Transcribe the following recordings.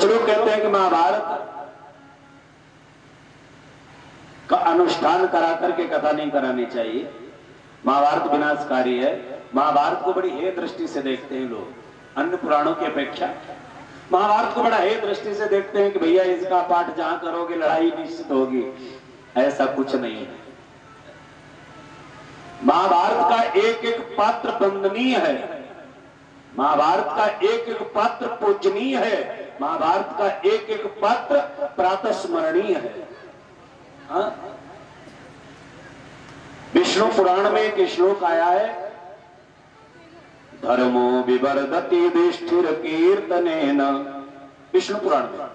लोग कहते हैं कि महाभारत का अनुष्ठान करा करके कथा नहीं करानी चाहिए, महाभारत विनाशकारी है। महाभारत को बड़ी हेय दृष्टि से देखते हैं लोग, अन्य पुराणों की अपेक्षा महाभारत को बड़ा हेय दृष्टि से देखते हैं कि भैया इसका पाठ जहां करोगे लड़ाई निश्चित होगी। ऐसा कुछ नहीं है। महाभारत का एक एक पात्र वंदनीय है, महाभारत का एक एक पात्र पूजनीय है, महाभारत का एक एक पात्र प्रातः स्मरणीय है। विष्णु पुराण में एक श्लोक आया है, धर्मो विवर्धति युधिष्ठिर कीर्तनेन, विष्णु पुराण में,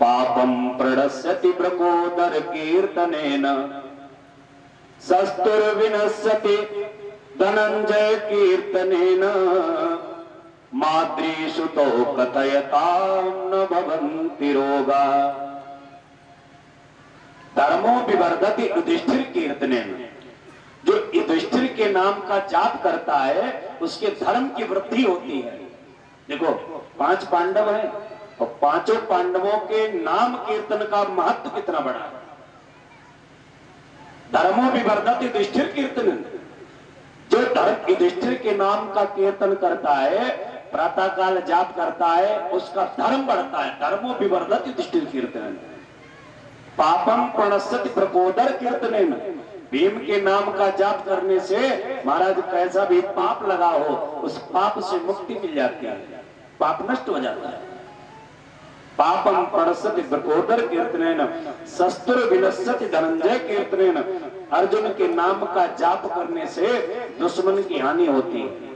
पापम प्रणश्यति प्रकोदर कीर्तनेन, शस्त्रविनश्यति धनंजय कीर्तनेन, माद्रीसुतो कथयतां न भवन्ति रोगा। धर्मो विवर्धति युधिष्ठिर कीर्तनेन, जो युधिष्ठिर के नाम का जाप करता है उसके धर्म की वृद्धि होती है। देखो 5 पांडव हैं और 5 पांडवों के नाम कीर्तन का महत्व कितना बड़ा है। धर्मो विवर्धति युधिष्ठिर कीर्तनेन, जो धर्म युधिष्ठिर के नाम का कीर्तन करता है, प्रातः काल जाप करता है, उसका धर्म बढ़ता है। धर्मो विवर्धति युधिष्ठिर कीर्तनेन, पापम प्रणश्यति प्रकोदर कीर्तनेन, भीम के नाम का जाप करने से महाराज कैसा भी पाप लगा हो उस पाप से मुक्ति मिल जाती है, पाप नष्ट हो जाता है। पापम प्रणश्यति प्रकोदर कीर्तनेन, शस्त्र विनश्यति धनंजय कीर्तनेन, अर्जुन के नाम का जाप करने से दुश्मन की हानि होती है।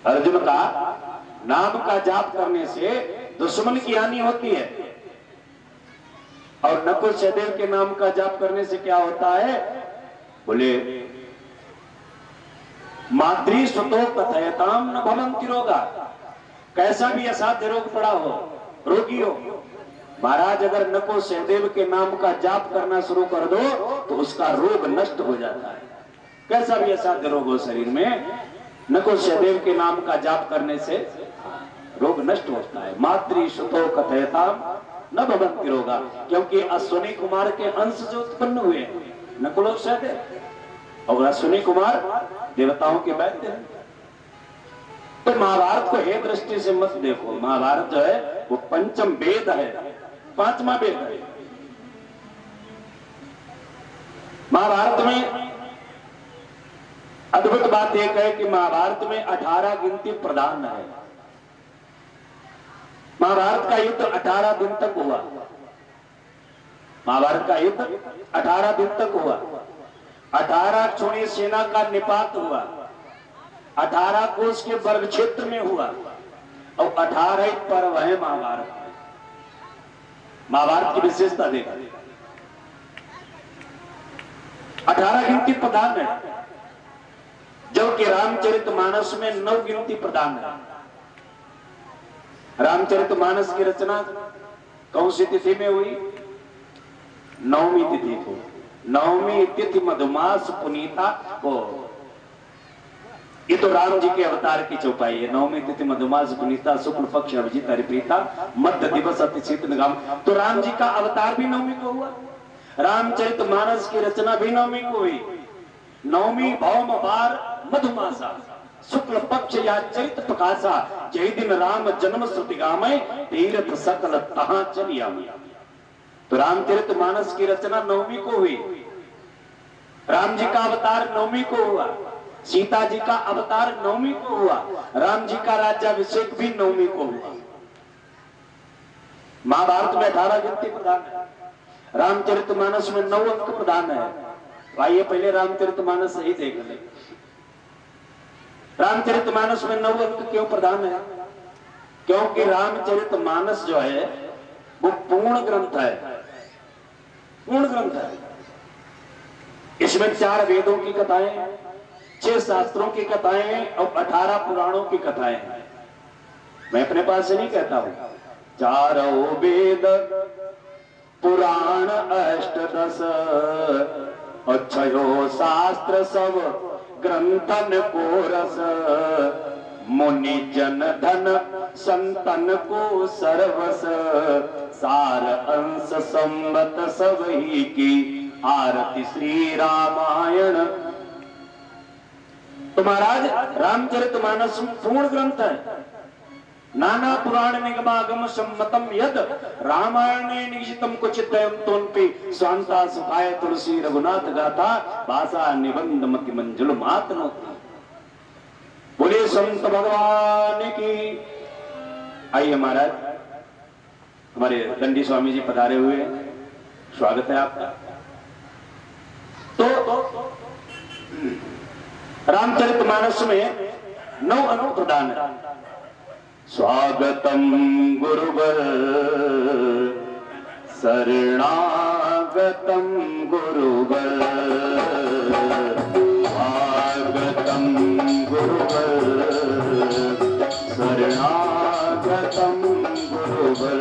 अर्जुन का नाम का जाप करने से दुश्मन की हानि होती है। और नकुल सहदेव के नाम का जाप करने से क्या होता है, बोले मातृसुतो कथयताम न भवन्ति रोगा। कैसा भी असाध्य रोग पड़ा हो, रोगी हो, महाराज अगर नकुल सहदेव के नाम का जाप करना शुरू कर दो तो उसका रोग नष्ट हो जाता है। कैसा भी असाध्य रोग हो शरीर में, नकुल सहदेव के नाम का जाप करने से रोग नष्ट होता है। मातृसुतो कथयताम न भवन्ति रोगा, क्योंकि अश्विनी कुमार के अंश जो उत्पन्न हुए नकुल और सहदेव, और अश्विनी कुमार देवताओं के वैद्य हैं। तो महाभारत को हे दृष्टि से मत देखो, महाभारत जो है वो पंचम वेद है, 5वां वेद है। महाभारत में अद्भुत बात एक है कि महाभारत में 18 गिनती प्रधान है। महाभारत का युद्ध 18 दिन तक हुआ, महाभारत का युद्ध 18 दिन तक हुआ। 18 क्षोणी सेना का निपात हुआ, 18 कोष के वर्ग क्षेत्र में हुआ, और 18 पर्व है महाभारत। महाभारत की विशेषता देखा, 18 गिनती प्रधान है, जबकि रामचरितमानस में 9 गिनती प्रधान है। रामचरितमानस की रचना कौन सी तिथि में हुई, 9वीं तिथि को, 9वीं तिथि मधुमास पुनीता को। ये तो राम जी के अवतार की चौपाई है। 9वीं तिथि मधुमास पुनीता, शुक्ल पक्ष अभिजीत हरिप्रीता, मध्य दिवस अतिशीत निगम। तो राम जी का अवतार भी 9वीं को हुआ, रामचरितमानस की रचना भी 9वीं को हुई। 9वीं भौम बार मधुमासा, शुक्ल पक्ष या चरित प्रकाशा, जय दिन राम जन्म श्रुति गामय, तीर्थ सकल तहां चलिया। तो रामचरितमानस की रचना 9वीं को हुई, राम जी का अवतार 9वीं को हुआ, सीता जी का अवतार 9वीं को हुआ, राम जी का राज्याभिषेक भी 9वीं को हुआ। महाभारत में 18 गिनती प्रधान है, रामचरितमानस में 9 अंक प्रधान है। तो आइए पहले रामचरितमानस सही देख ले, रामचरितमानस में 9 अंक क्यों प्रधान है? क्योंकि रामचरितमानस जो है वो पूर्ण ग्रंथ है, पूर्ण ग्रंथ है। इसमें 4 वेदों की कथाएं, 6 शास्त्रों की कथाएं और 18 पुराणों की कथाएं हैं। मैं अपने पास से नहीं कहता हूं, 4 वेद पुराण अष्टदश, और 6 शास्त्र सब ग्रंथन को रस, मुनि जन धन संतन को सर्वस सार अंश संवत सब ही की आरती श्री रामायण। तो महाराज रामचरितमानस पूर्ण ग्रंथ है। नाना पुराण निगमागम सम्मतम यद रामायणे निगितम कुचितयम तोन्पि स्वांता सुखाय तुलसी रघुनाथ गाथा भाषा निबंध मति मंजुल मात नोती। बोले संत भगवान की। आइए महाराज, हमारे दंडी स्वामी जी पधारे हुए हैं, स्वागत है आपका। तो रामचरितमानस में 9 अंक प्रदान है। स्वागतम गुरुवर शरणागतम गुरुवर, स्वागतम गुरुवर शरणागतम गुरुवर,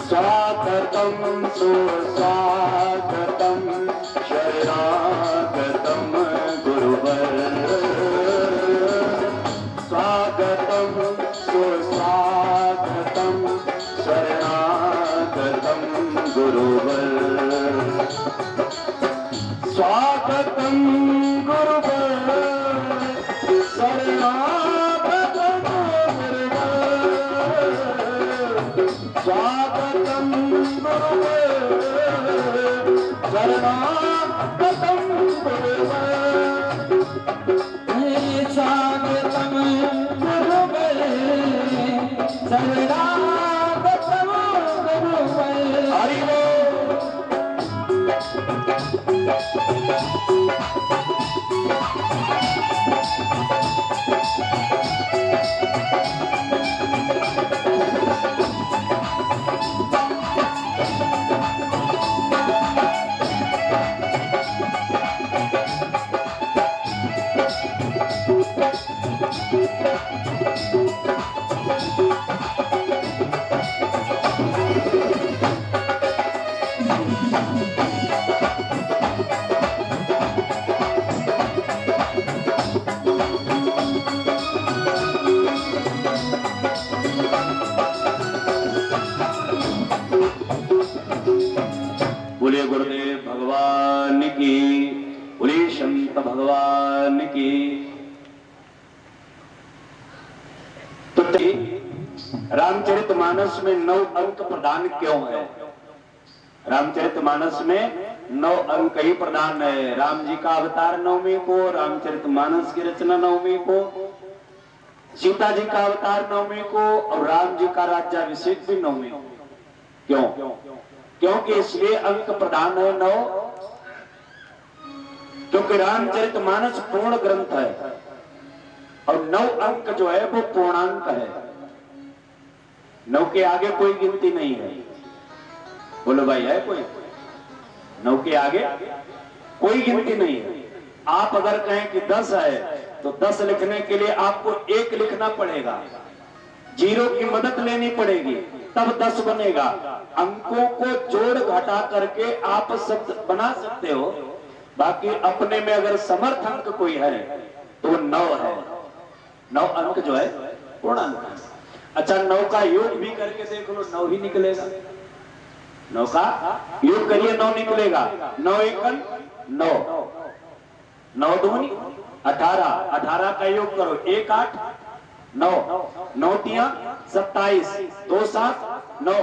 स्वागतम सुस्वागतम शरणागतम गुरुवर, स्वागतम सुस्वागतम शरणागतम गुरुवर, स्वागतम गुरुवर शरणागतम गुरुवर, स्वागतम गुरुवर शरणागतम गुरुवर, स्वागतम गुरुवर शरणागतम गुरुवर। हरि बोले गुरुदेव भगवान की, बोले संत भगवान की। तो रामचरितमानस में 9 अंक प्रदान क्यों है? रामचरितमानस में 9 अंक ही प्रदान है। राम जी का अवतार 9वीं को, रामचरितमानस की रचना 9वीं को, सीता जी का अवतार 9वीं को और राम जी का राज्याभिषेक भी 9वीं को। क्यों? क्योंकि इसलिए अंक प्रदान है 9, क्योंकि रामचरितमानस पूर्ण ग्रंथ है और 9 अंक जो है वो पूर्णांक है। 9 के आगे कोई गिनती नहीं है। बोलो भाई, है कोई? 9 के आगे कोई गिनती नहीं है। आप अगर कहें कि 10 है तो 10 लिखने के लिए आपको 1 लिखना पड़ेगा, 0 की मदद लेनी पड़ेगी, तब 10 बनेगा। अंकों को जोड़ घटा करके आप शब्द बना सकते हो, बाकी अपने में अगर समर्थ अंक कोई है तो वो 9 है। 9 अंक जो है पूर्णांक है। अच्छा, 9 का योग भी करके देख लो, 9 ही निकलेगा। 9 का योग करिए, 9 निकलेगा। 9 एकन 9, 9 दूनी 18, 18 का योग करो, 1 8 9, 9 तिया 27, 2 7 9,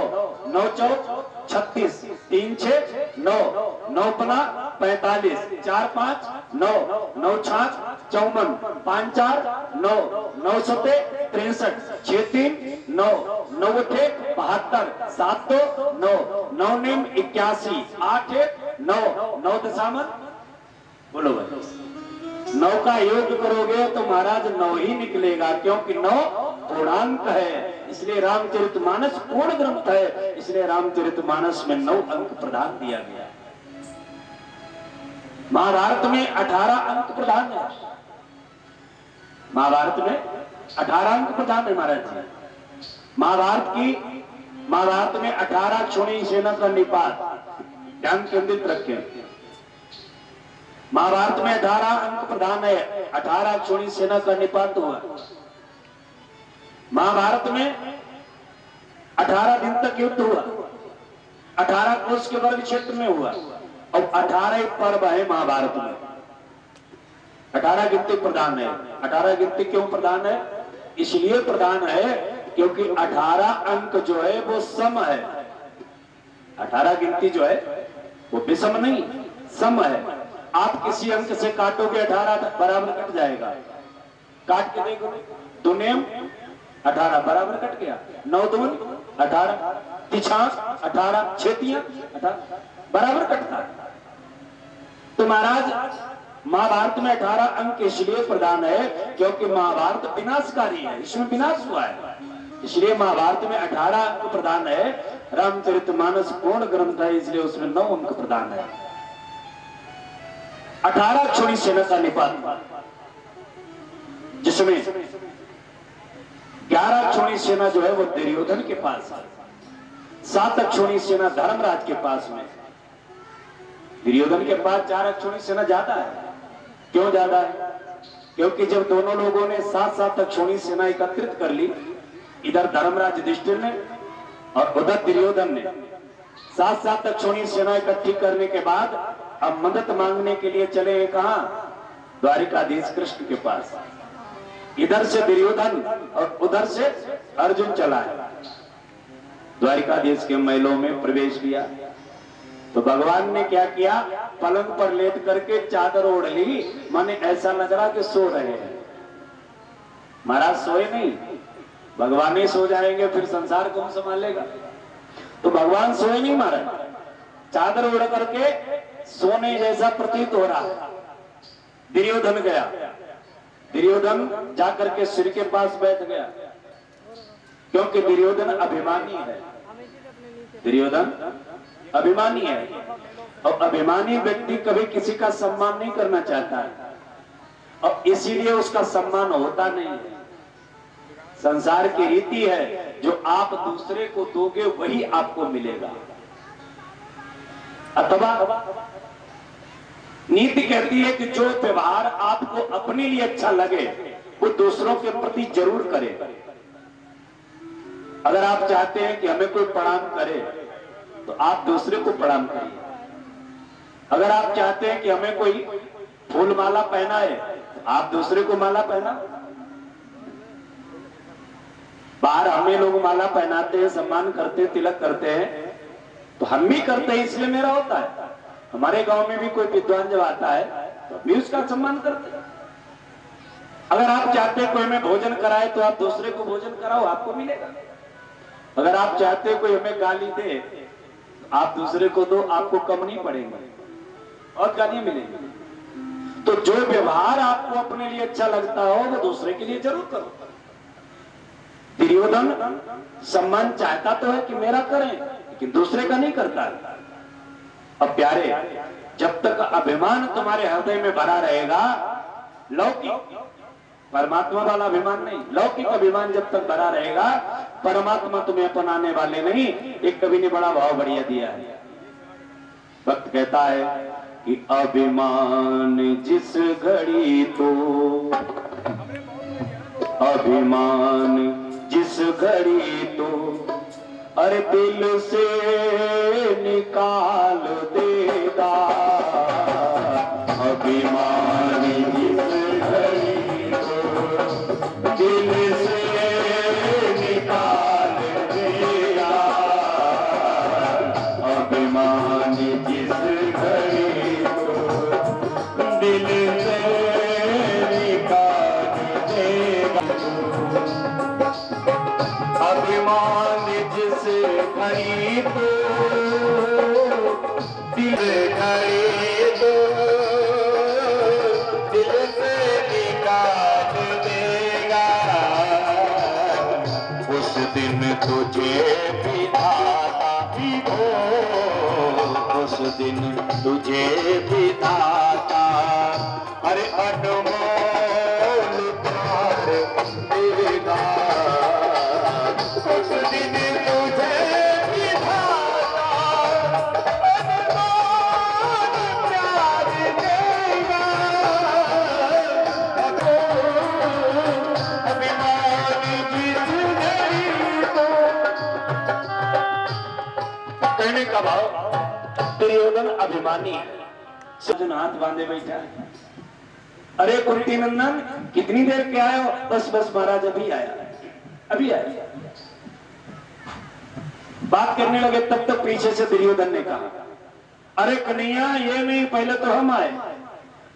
9 चौक 36, 3 6 9, 9 पना 45, 4 5 9, 9 छाछ 54, 5 4 9, 9 सते 63, 6 3 9, 9 उठे 72, 7 2 9, 9 निम 81, 8 1 9, 9 दशामन। बोलो भाई, 9 का योग करोगे तो महाराज 9 ही निकलेगा, क्योंकि 9 पूर्णांक है। इसलिए रामचरितमानस पूर्ण ग्रंथ है, इसलिए रामचरितमानस में 9 अंक प्रदान दिया गया। महाभारत में 18 अंक प्रदान है। महाभारत में 18 अंक प्रदान है महाराज जी। महाभारत में 18 क्षोणी सेना का निपात, ध्यान केंद्रित रखें। महाभारत में 18 अंक प्रदान है, 18 क्षोणी सेना का निपात हुआ। महाभारत में 18 दिन तक युद्ध हुआ, 18 कोस के वर्ग क्षेत्र में हुआ और 18 पर्व है महाभारत में। 18 गिनती प्रधान है। 18 गिनती क्यों प्रधान है? इसलिए प्रधान है क्योंकि 18 अंक जो है वो सम है। 18 गिनती जो है वो विषम नहीं, सम है। आप किसी अंक से काटोगे 18 बराबर कट जाएगा, काट के देखो दो नियम 18 बराबर कट गया, 9 दून 18, तिछांक 18, छेतियां 18 बराबर कटता है। तो महाराज महाभारत में 18 अंक इसलिए प्रधान है क्योंकि महाभारत विनाशकारी है, इसमें विनाश हुआ है, इसलिए महाभारत में 18 अंक प्रधान है। रामचरितमानस पूर्ण ग्रंथ है, इसलिए उसमें 9 अंक प्रधान है। 18 अक्षौणी सेना का निपात, जिसमें 11 अक्षौणी सेना जो है वो दुर्योधन के पास है, 7 अक्षौणी सेना धर्मराज के पास में। दुर्योधन के पास 4 अक्षौणी सेना ज्यादा है। क्यों ज्यादा है? क्योंकि जब दोनों लोगों ने 7-7 अक्षौणी सेना एकत्रित कर ली, इधर धर्मराज युधिष्ठिर ने और उधर दुर्योधन ने 7-7 अक्षौणी सेना इकट्ठी करने के बाद अब मदद मांगने के लिए चले हैं कहां? द्वारिकाधीश कृष्ण के पास। इधर से दुर्योधन और उधर से अर्जुन चला है, द्वारिकाधीश के महलों में प्रवेश किया। तो भगवान ने क्या किया? पलंग पर लेट करके चादर ओढ़ ली, माने ऐसा लग रहा कि सो रहे हैं। महाराज सोए नहीं, भगवान ही सो जाएंगे फिर संसार कौन संभालेगा? तो भगवान सोए नहीं महाराज, चादर ओढ़ करके सोने जैसा प्रतीत हो रहा है। दुर्योधन गया, दुर्योधन जाकर के सिर के पास बैठ गया, क्योंकि दुर्योधन अभिमानी है। दुर्योधन अभिमानी है और अभिमानी व्यक्ति कभी किसी का सम्मान नहीं करना चाहता है और इसीलिए उसका सम्मान होता नहीं है। संसार की रीति है, जो आप दूसरे को दोगे वही आपको मिलेगा। अथवा नीति कहती है कि जो व्यवहार आपको अपने लिए अच्छा लगे वो दूसरों के प्रति जरूर करें। अगर आप चाहते हैं कि हमें कोई प्रणाम करे तो आप दूसरे को प्रणाम करिए। अगर आप चाहते हैं कि हमें कोई फूल माला पहनाए तो आप दूसरे को माला पहना। बाहर हमें लोग माला पहनाते हैं, सम्मान करते हैं, तिलक करते हैं, तो हम भी करते हैं, इसलिए मेरा होता है। हमारे गांव में भी कोई विद्वान जब आता है तो हम भी उसका सम्मान करते हैं। अगर आप चाहते हैं कोई हमें भोजन कराए तो आप दूसरे को भोजन कराओ, आपको मिलेगा। अगर आप चाहते हैं कोई हमें गाली दे, आप दूसरे को दो, आपको कम नहीं पड़ेगा और गालियां मिलेंगी। तो जो व्यवहार आपको अपने लिए अच्छा लगता हो वो दूसरे के लिए जरूर करो। दुर्योधन सम्मान चाहता तो है कि मेरा करें, लेकिन दूसरे का नहीं करता। अब प्यारे, जब तक अभिमान तुम्हारे हृदय में भरा रहेगा, लौकिक परमात्मा वाला अभिमान नहीं, लौकिक अभिमान जब तक भरा रहेगा, परमात्मा तुम्हें अपनाने वाले नहीं। एक कवि ने बड़ा भाव बढ़िया दिया है, भक्त कहता है कि अभिमान जिस घड़ी तो, अभिमान जिस घड़ी तो, अरे दिल से निकाल देगा। अभिमान जिस घड़ी तो, दिल से निकाल देगा। अभिमान जिस घड़ी तो, दिल से निकाल देगा। अभिमान जिस घड़ी तो, दिल घड़ी तो, दिल से निकाल देगा। उस दिन तुझे विधाता हो, उस दिन तुझे विधाता अरे अनमोल प्यार देगा। उस दिन तुझे विधाता अनमोल प्यार देगा। अभिमान जिस भाव दुर्योधन अभिमानी है, अर्जुन हाथ बांधे बैठा है। अरे कुंती नंदन कितनी देर के आए हो? बस बस महाराज अभी आया, अभी आया। बात करने लगे तब तक पीछे से दुर्योधन ने कहा, अरे कन्हैया ये नहीं, पहले तो हम आए।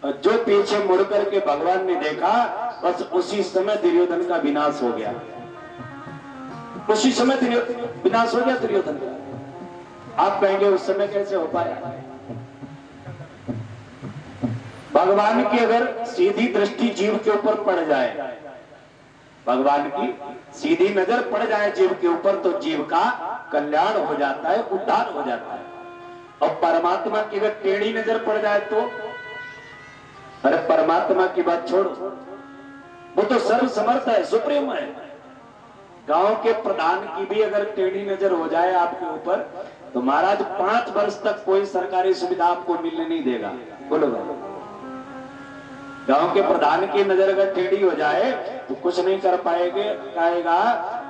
और जो पीछे मुड़ करके भगवान ने देखा, बस उसी समय दुर्योधन का विनाश हो गया। उसी समय विनाश हो गया दुर्योधन का। आप कहेंगे उस समय कैसे हो पाया? भगवान की अगर सीधी दृष्टि जीव के ऊपर पड़ जाए, भगवान की सीधी नजर पड़ जाए जीव के ऊपर, तो जीव का कल्याण हो जाता है, उद्धार हो जाता है। और परमात्मा की अगर टेढ़ी नजर पड़ जाए तो, अरे परमात्मा की बात छोड़ो, वो तो सर्व समर्थ है, सुप्रीम है। गांव के प्रधान की भी अगर टेढ़ी नजर हो जाए आपके ऊपर, तो महाराज 5 वर्ष तक कोई सरकारी सुविधा आपको मिलने नहीं देगा। बोलो भाई, गांव के प्रधान की नजर अगर टेढ़ी हो जाए तो कुछ नहीं कर पाएंगे, कहेगा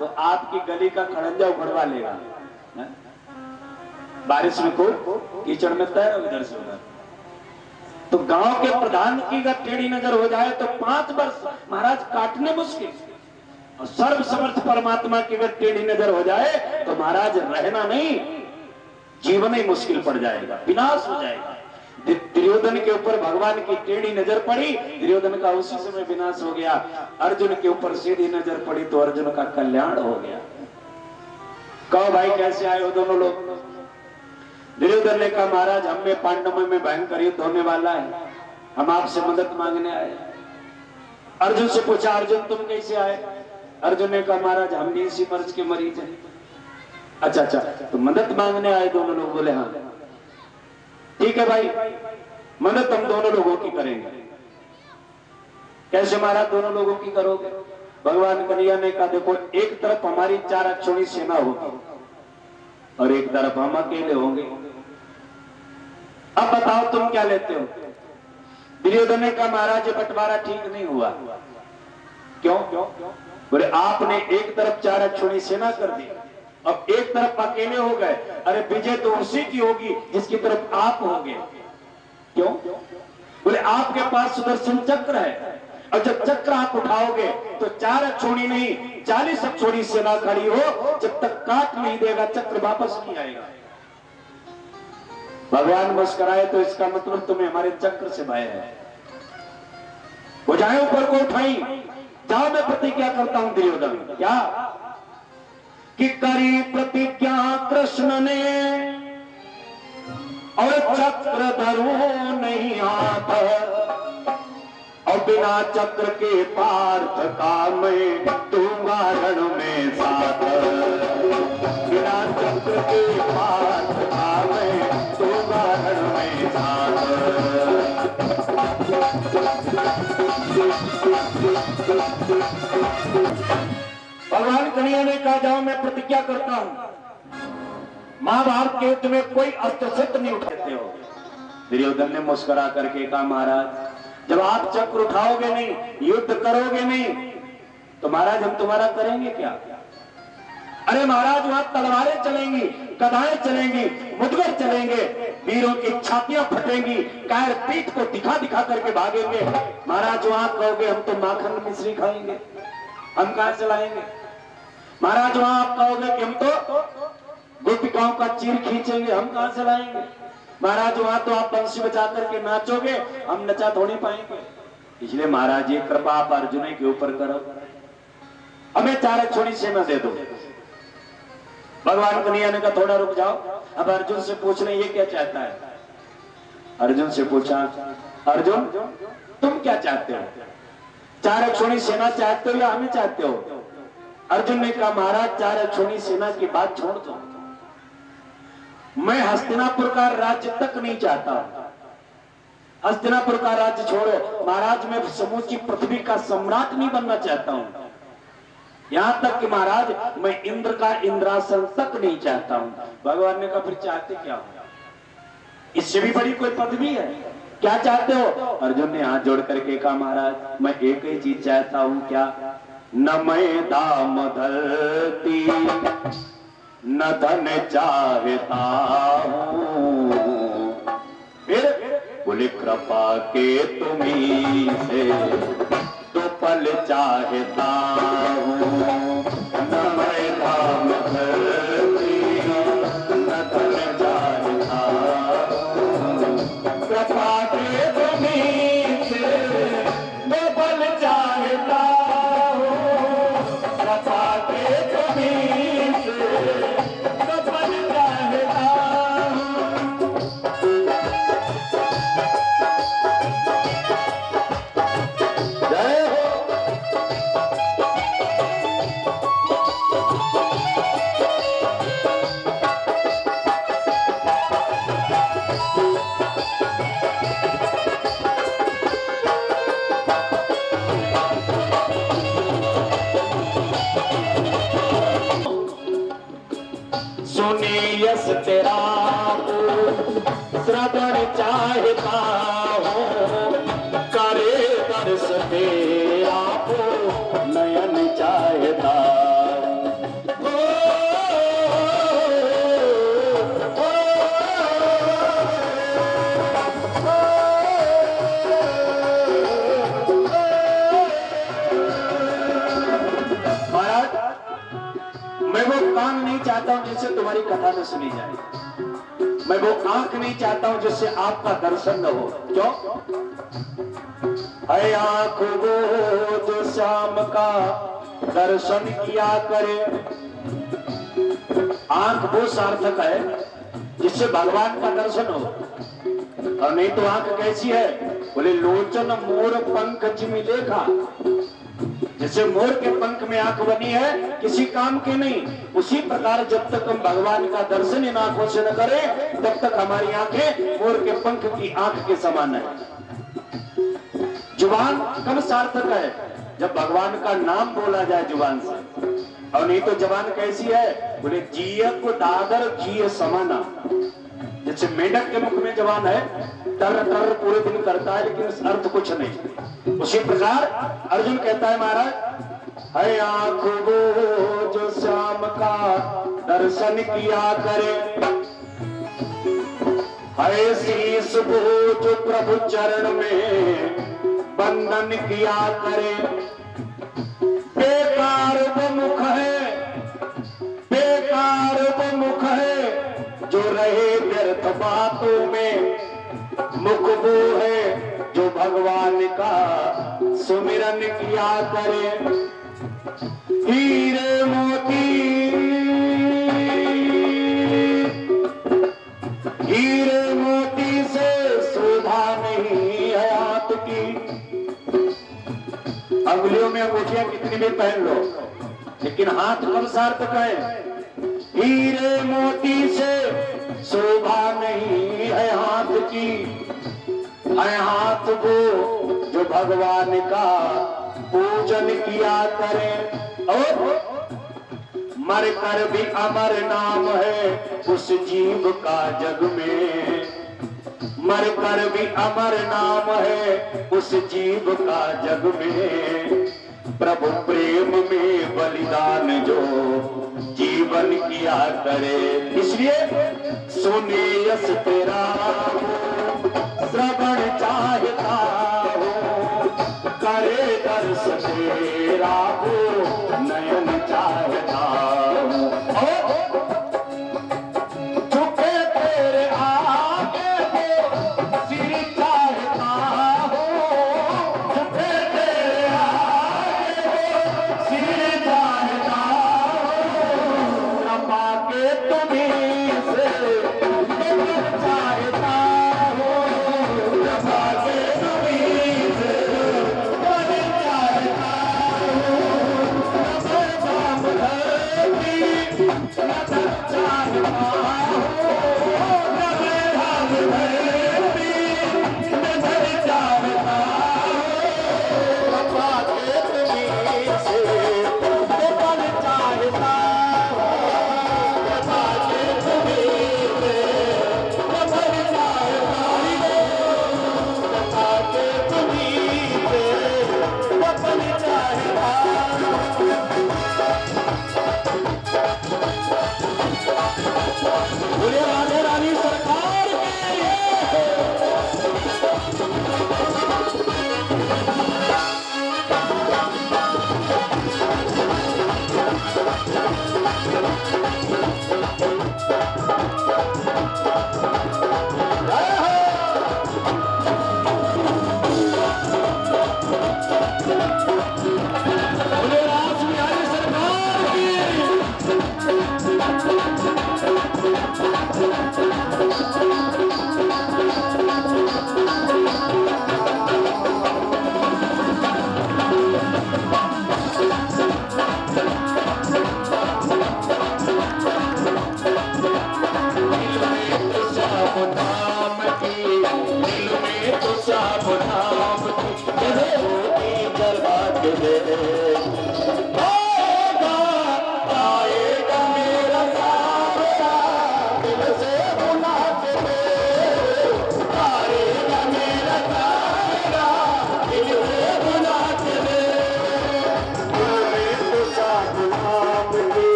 तो आपकी गली का खड़ंजा उखड़वा लेगा। बारिश में को कीचड़ में तैरो इधर से उधर। तो गांव के प्रधान की अगर टेढ़ी नजर हो जाए तो 5 वर्ष महाराज काटने मुश्किल। और सर्व समर्थ परमात्मा की अगर टेढ़ी नजर हो जाए तो महाराज रहना नहीं, जीवन ही मुश्किल पड़ जाएगा, विनाश हो जाएगा। दुर्योधन के ऊपर भगवान की टेढ़ी नजर पड़ी, दुर्योधन का उसी समय विनाश हो गया। अर्जुन के ऊपर सीधी नजर पड़ी तो अर्जुन का कल्याण हो गया। कहो भाई कैसे आए हो दोनों लोग? दुर्योधन ने कहा, महाराज हम में पांडवों में भयंकर युद्ध होने वाला है, हम आपसे मदद मांगने आए। अर्जुन से पूछा, अर्जुन तुम कैसे आए? अर्जुन ने कहा, महाराज हम भी इसी मर्ज के मरीज हैं। अच्छा अच्छा, तो मदद मांगने आए दोनों लोग? बोले हाँ। ठीक है भाई, मदद हम दोनों लोगों की करेंगे। कैसे महाराज दोनों लोगों की करोगे? भगवान कन्हैया ने कहा, देखो एक तरफ हमारी 4 अक्षौणी सेना होगी और एक तरफ हम अकेले होंगे। अब बताओ तुम क्या लेते हो? दुर्योधन ने कहा, महाराज ये बंटवारा ठीक नहीं हुआ। क्यों? बोले आपने एक तरफ 4 अक्षौणी सेना कर दी, अब एक तरफ अकेले हो गए। अरे विजय तो उसी की होगी जिसकी तरफ आप होंगे। क्यों? बोले आपके पास सुदर्शन चक्र है, और जब चक्र आप उठाओगे तो 4 अक्षौणी नहीं 40 अक्षौणी सेना खड़ी हो, जब तक काट नहीं देगा चक्र वापस नहीं आएगा। भगवान मुस्कुराए तो इसका मतलब तुम्हें हमारे चक्र से भय है। हो जाए ऊपर को उठाई, जाओ मैं प्रतिज्ञा करता हूं दुर्योधन। क्या? कि करी प्रतिज्ञा कृष्ण ने और चक्र धरू नहीं हाथ, और बिना चक्र के पार्थ का मैं दूंगा रण में साथ। बिना चक्र के पार्थ का मैं दूंगा रण में साथ। भगवान कन्हैया ने कहा, जाओ मैं प्रतिज्ञा करता हूं महाभारत के युद्ध में कोई अस्त्र शस्त्र नहीं उठाते हो। दुर्योधन ने मुस्कुरा करके कहा, महाराज जब आप चक्र उठाओगे नहीं, युद्ध करोगे नहीं, तो महाराज हम तुम्हारा करेंगे क्या? अरे महाराज वहां तलवारें चलेंगी, गदाएं चलेंगी, मुदगर चलेंगे, वीरों की छातियां फटेंगी, कायर पीठ को दिखा दिखा करके भागेंगे। महाराज वहां कहोगे हम तो माखन मिश्री खाएंगे, हम कहां चलाएंगे? महाराज वहां आप कहोगे कि हम तो गोपिकाओं का चीर खींचेंगे, हम कहां से लाएंगे? महाराज वहां तो आप बंसी बजा करके नाचोगे, हम नचा थोड़ी पाएंगे। इसलिए महाराज ये कृपा आप अर्जुन के ऊपर करो, हमें 4 अक्षौणी सेना दे दो। भगवान कन्हैया ने कहा, थोड़ा रुक जाओ, अब अर्जुन से पूछ रहे ये क्या चाहता है। अर्जुन से पूछा, अर्जुन तुम क्या चाहते हो? 4 अक्षौणी सेना चाहते हो या हमें चाहते हो? अर्जुन ने कहा, महाराज 4 अक्षौणी सेना की बात छोड़ दो, मैं हस्तिनापुर का राज्य तक नहीं चाहता। हस्तिनापुर का राज्य छोड़ो महाराज, मैं समूची पृथ्वी का सम्राट नहीं बनना चाहता हूं। यहां तक कि महाराज मैं इंद्र का इंद्रासन तक नहीं चाहता हूं। भगवान ने कहा, फिर चाहते क्या हो? इससे भी बड़ी कोई पदवी है, क्या चाहते हो? अर्जुन ने हाथ जोड़ करके कहा, महाराज मैं एक ही चीज चाहता हूं। क्या? न मैं दाम धरती न धन चाहता हूँ। फिर बोले कृपा के तुम्ही से तो पल चाहता हूँ। न मैं धाम धरती न धन चाहता हूँ। कृपा के तुम्ही से तो पल चाहता हूँ। कृपा के तुम्ही से तो पल चाहता हूँ। जय हो। सुने यस तेरा श्रवण चाहता हूँ। करे दर्श तेरा नयन चाहता हूँ। महाराज, मैं वो कान नहीं चाहता हूं जिससे तुम्हारी कथा न सुनी जाए। मैं वो आंख नहीं चाहता हूं जिससे आपका दर्शन न हो। क्यों? है आंख वो जो श्याम का दर्शन किया करे। आंख वो सार्थक है जिससे भगवान का दर्शन हो। और नहीं तो आंख कैसी है? बोले लोचन मोर पंख जिमि देखा। जैसे मोर के पंख में आंख बनी है, किसी काम की नहीं, उसी प्रकार जब तक हम भगवान का दर्शन इन आंखों से न करें तब तक हमारी आंखें मोर के पंख की आंख के समान है। जुबान कब सार्थक है? जब भगवान का नाम बोला जाए जुबान से। और नहीं तो जबान कैसी है? बोले जिय को दादर जिय समाना। जैसे मेंढक के मुख में जबान है, टर टर पूरे दिन करता है लेकिन इस अर्थ कुछ नहीं। उसी प्रकार अर्जुन कहता है महाराज, है आंख वो जो श्याम का दर्शन किया करे। है शीश वो जो प्रभु चरण में बंधन किया करे। बेकार वो मुख है, बेकार वो मुख है जो रहे व्यर्थ बातों में। मुख वो है जो भगवान का सुमिरन किया करे। हीरे मोती, हीरे मोती से शोभा नहीं है हाथ की। अंगुलियों में अंगूठियां कितनी भी पहन लो, लेकिन हाथ कब सार्थक है? हीरे मोती से शोभा नहीं है हाथ की। है हाथ वो जो भगवान का पूजन किया करे। और मर कर भी अमर नाम है उस जीव का जग में। मर कर भी अमर नाम है उस जीव का जग में। प्रभु प्रेम में बलिदान जो जीवन किया करे। इसलिए सुने यस तेरा श्रवण चाहता हूँ। करे दर्श तेरा नयन चाहता हूँ। झुके तेरे आगे सिर चाहता हूँ। झुके तेरे आगे सिर चाहता हूँ। कृपा के तुम्हीं से चाहता हूँ। कृपा के तुम्हीं से चाहता बोले रास बिहारी सरकार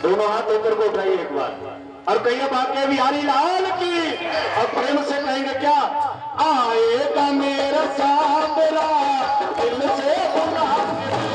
दोनों हाथ ऊपर को उठाइए एक बार और कहिए बाके बिहारी लाल की और प्रेम से कहेंगे क्या आएगा मेरा साबरा दिल से बुला